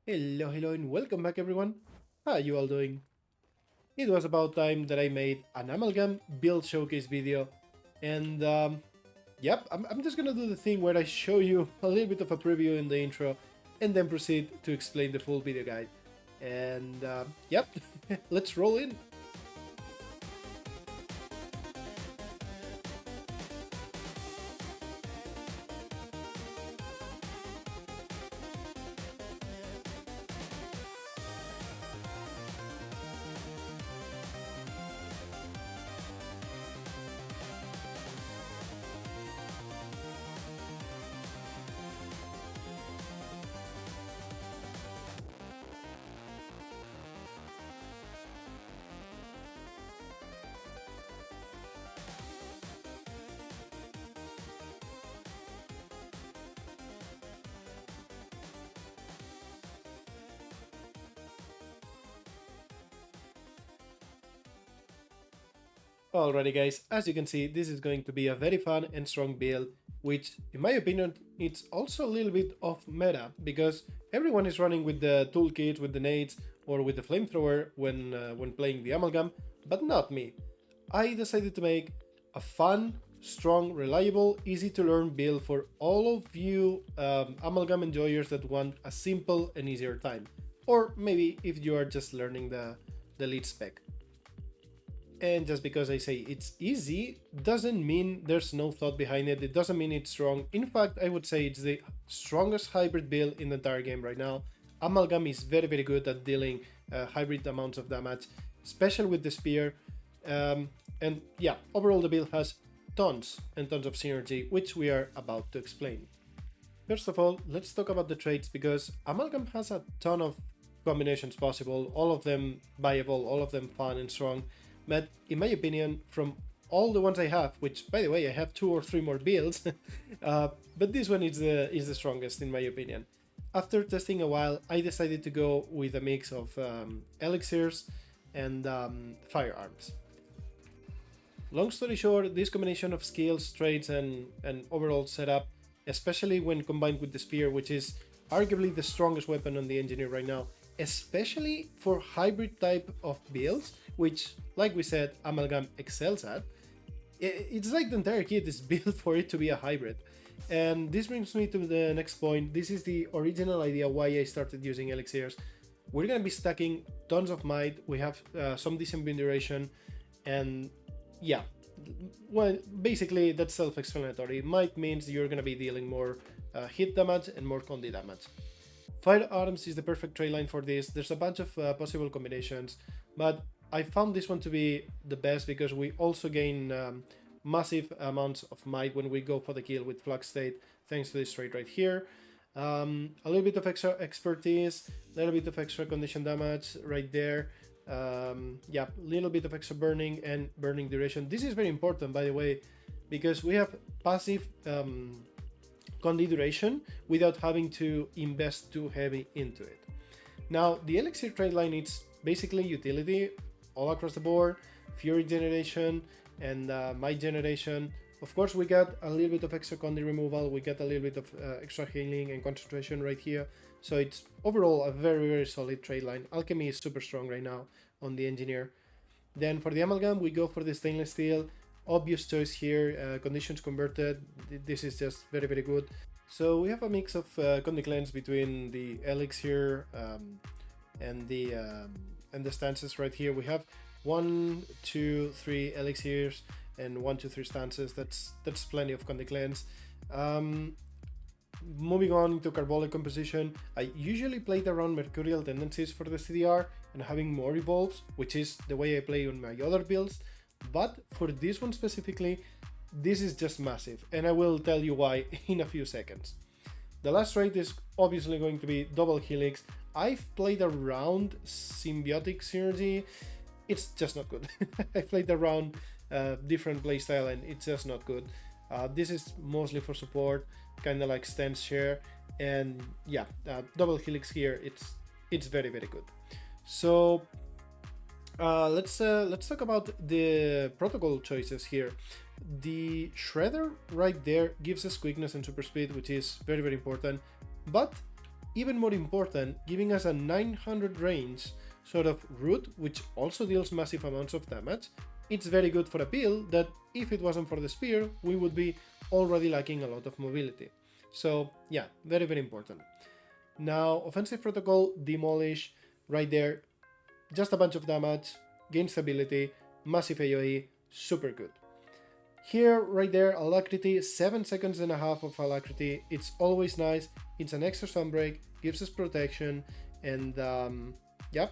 Hello, and welcome back everyone. How are you all doing? It was about time that I made an Amalgam build showcase video, and yep, I'm just gonna do the thing where I show you a little bit of a preview in the intro, and then proceed to explain the full video guide. And yep, let's roll in. Alrighty guys, as you can see, this is going to be a very fun and strong build, which in my opinion, it's also a little bit off meta, because everyone is running with the toolkit, with the nades, or with the flamethrower when playing the Amalgam, but not me. I decided to make a fun, strong, reliable, easy to learn build for all of you Amalgam enjoyers that want a simple and easier time. Or maybe if you are just learning the lead spec. And just because I say it's easy doesn't mean there's no thought behind it. It doesn't mean it's strong. In fact, I would say it's the strongest hybrid build in the entire game right now. Amalgam is very good at dealing hybrid amounts of damage, especially with the spear. And yeah, overall the build has tons and tons of synergy, which we are about to explain. First of all, let's talk about the traits, because Amalgam has a ton of combinations possible, all of them viable, all of them fun and strong. But in my opinion, from all the ones I have, which by the way I have 2 or 3 more builds, but this one is the strongest in my opinion. After testing a while, I decided to go with a mix of elixirs and firearms. Long story short, this combination of skills, traits, and overall setup, especially when combined with the spear, which is arguably the strongest weapon on the engineer right now, especially for hybrid type of builds, which, like we said, Amalgam excels at. It's like the entire kit is built for it to be a hybrid. And this brings me to the next point. This is the original idea why I started using elixirs. We're gonna be stacking tons of might, we have some decent build duration, and yeah, well, basically that's self-explanatory. Might means you're gonna be dealing more hit damage and more condi damage. Firearms is the perfect trade line for this. There's a bunch of possible combinations, but I found this one to be the best because we also gain massive amounts of might when we go for the kill with Flux State, thanks to this trait right here. A little bit of extra expertise, a little bit of extra condition damage right there. Yeah, a little bit of extra burning and burning duration. This is very important, by the way, because we have passive condi duration without having to invest too heavy into it. Now, the Elixir trade line is basically utility all across the board, Fury generation and Might generation. Of course, we got a little bit of extra condi removal, we get a little bit of extra healing and concentration right here. So it's overall a very solid trade line. Alchemy is super strong right now on the engineer. Then for the Amalgam, we go for the stainless steel. Obvious choice here, conditions converted. This is just very good. So we have a mix of condi cleanse between the elixir and the stances right here. We have 1, 2, 3 elixirs and 1, 2, 3 stances. That's plenty of condi cleanse. Moving on to carbolic composition, I usually played around mercurial tendencies for the CDR and having more evolves, which is the way I play on my other builds. But for this one specifically, this is just massive, and I will tell you why in a few seconds. The last trait is obviously going to be double helix. I've played around symbiotic synergy, it's just not good. I played around different playstyle and it's just not good. This is mostly for support, kind of like stance share, and yeah, double helix here, it's very good. So let's talk about the protocol choices here. The shredder right there gives us quickness and super speed, which is very important, but even more important, giving us a 900 range sort of root, which also deals massive amounts of damage. It's very good for a build that, if it wasn't for the spear, we would be already lacking a lot of mobility. So yeah, very, very important. Now, offensive protocol, demolish, right there, just a bunch of damage, gain stability, massive AoE, super good. Here, right there, alacrity, 7 seconds and a half of alacrity, it's always nice, it's an extra sunbreak, gives us protection, and yeah,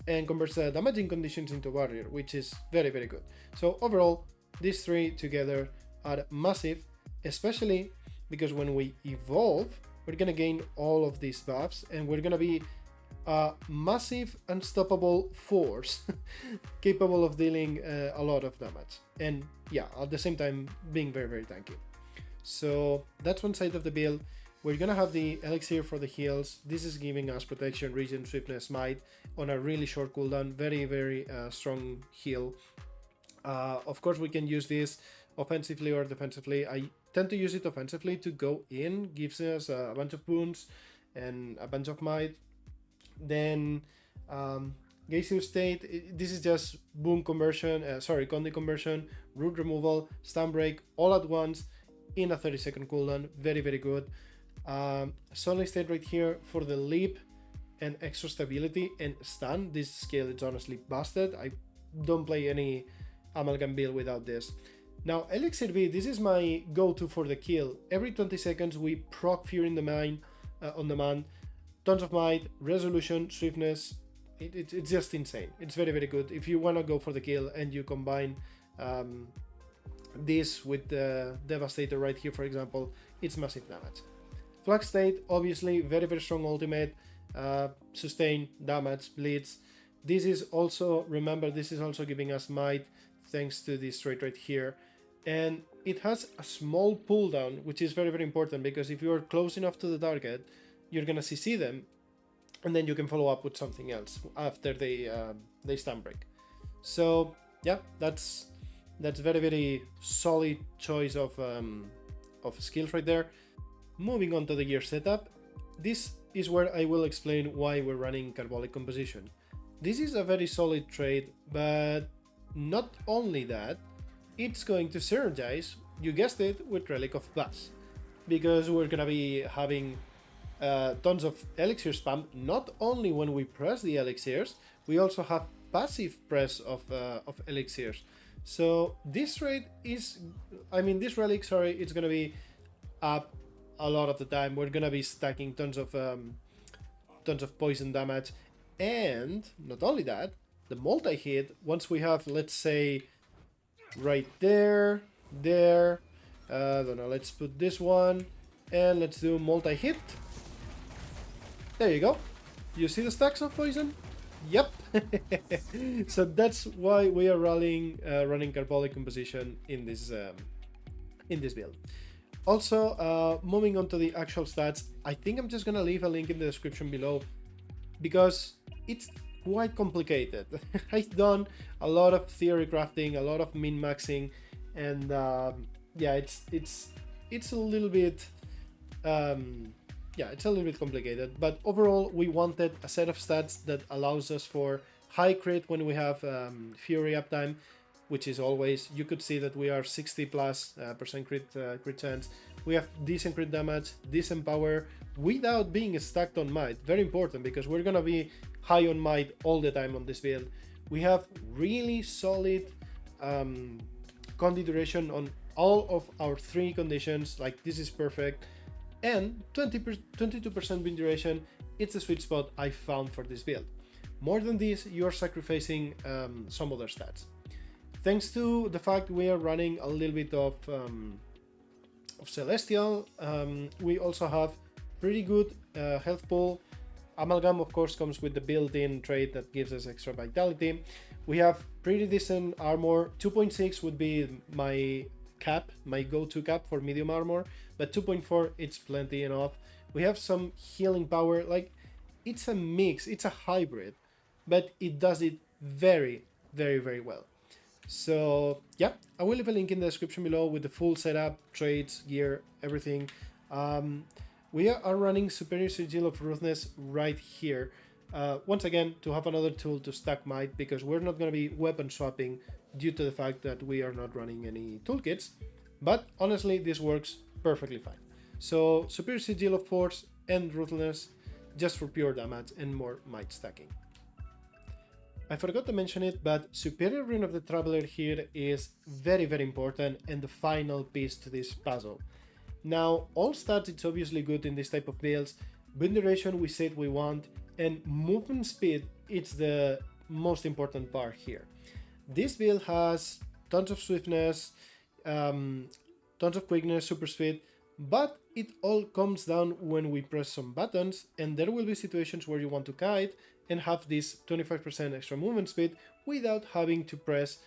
and converts the damaging conditions into barrier, which is very, very good. So overall, these three together are massive, especially because when we evolve, we're gonna gain all of these buffs, and we're gonna be a massive, unstoppable force capable of dealing a lot of damage, and yeah, at the same time being very, very tanky. So that's one side of the build. We're gonna have the Elixir for the heals. This is giving us protection, regen, swiftness, might on a really short cooldown. Very, very strong heal. Of course, we can use this offensively or defensively. I tend to use it offensively to go in, gives us a bunch of boons and a bunch of might. Then Geysir State, this is just boon conversion, Condi conversion, root removal, stun break, all at once in a 30-second cooldown. Very, very good. Solid State right here for the leap and extra stability and stun. This skill is honestly busted. I don't play any Amalgam build without this. Now, Elixir V, this is my go-to for the kill. Every 20 seconds we proc Fear in the Mind on demand. Tons of might, resolution, swiftness. It's just insane. It's very, very good. If you want to go for the kill and you combine this with the Devastator right here, for example, it's massive damage. Flux State, obviously, very, very strong ultimate. Sustain, damage, bleeds. This is also, remember, this is also giving us might thanks to this trait right here. And it has a small cooldown, which is very, very important, because if you're close enough to the target, you're gonna CC them, and then you can follow up with something else after they stun break. So yeah, that's very, very solid choice of skills right there. Moving on to the gear setup, this is where I will explain why we're running Carbolic Composition. This is a very solid trait, but not only that, it's going to synergize, you guessed it, with Relic of Blast, because we're gonna be having tons of elixir spam. Not only when we press the elixirs, we also have passive press of elixirs. So this rate is, this relic, sorry, it's gonna be up a lot of the time. We're gonna be stacking tons of poison damage, and not only that, the multi-hit, once we have, let's say, right there, I don't know, let's put this one, and let's do multi-hit. There you go. You see the stacks of poison? Yep. So that's why we are running Carbolic Composition in this build. Also, moving on to the actual stats, I think I'm just gonna leave a link in the description below, because it's quite complicated. I've done a lot of theory crafting, a lot of min-maxing, and yeah, it's a little bit it's a little bit complicated, but overall we wanted a set of stats that allows us for high crit when we have Fury uptime, which is always, you could see that we are 60+% crit chance. We have decent crit damage, decent power, without being stacked on might. Very important, because we're gonna be high on might all the time on this build. We have really solid condi duration on all of our 3 conditions, like this is perfect. And 22% win duration, it's the sweet spot I found for this build. More than this, you're sacrificing some other stats. Thanks to the fact we are running a little bit of Celestial, we also have pretty good health pool. Amalgam, of course, comes with the built-in trait that gives us extra vitality. We have pretty decent armor. 2.6 would be my cap, my go-to cap for medium armor, but 2.4, it's plenty enough. We have some healing power. Like, it's a mix, it's a hybrid, but it does it very, very, very well. So yeah, I will leave a link in the description below with the full setup, traits, gear, everything. we are running Superior Sigil of Ruthless right here. Once again, to have another tool to stack might, because we're not going to be weapon swapping due to the fact that we are not running any toolkits. But honestly, this works perfectly fine. So Superior Sigil of Force and Ruthless just for pure damage and more might stacking. I forgot to mention it, but Superior Rune of the Traveler here is very important and the final piece to this puzzle. Now, all stats it's obviously good in this type of builds, wind duration we said we want, and movement speed it's the most important part here. This build has tons of swiftness, tons of quickness, super speed, but it all comes down when we press some buttons, and there will be situations where you want to kite and have this 25% extra movement speed without having to press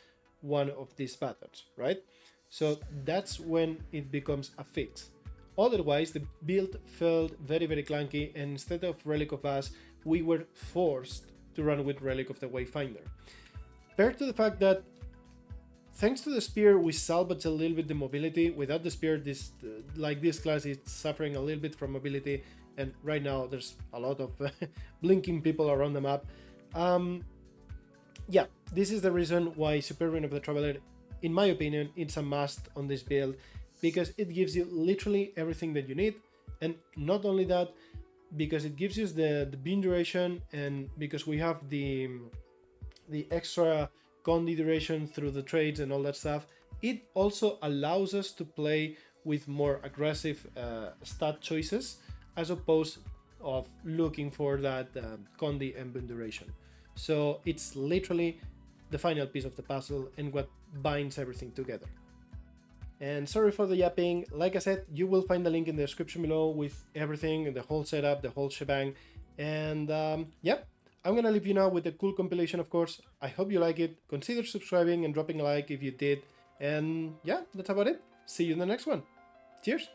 one of these buttons, right? So that's when it becomes a fix. Otherwise, the build felt very clunky, and instead of Relic of Us, we were forced to run with Relic of the Wayfinder. Paired to the fact that thanks to the spear, we salvage a little bit the mobility. Without the spear, this class is suffering a little bit from mobility, and right now there's a lot of blinking people around the map. Yeah, this is the reason why Superior Rune of the Traveler, in my opinion, it's a must on this build, because it gives you literally everything that you need, and not only that, because it gives you the beam duration, and because we have the extra Condi duration through the trades and all that stuff, it also allows us to play with more aggressive stat choices as opposed of looking for that Condi and beam duration. So it's literally the final piece of the puzzle and what binds everything together. And sorry for the yapping, like I said, you will find the link in the description below with everything, the whole setup, the whole shebang, and yep. I'm gonna leave you now with a cool compilation, of course. I hope you like it. Consider subscribing and dropping a like if you did. And yeah, that's about it. See you in the next one. Cheers!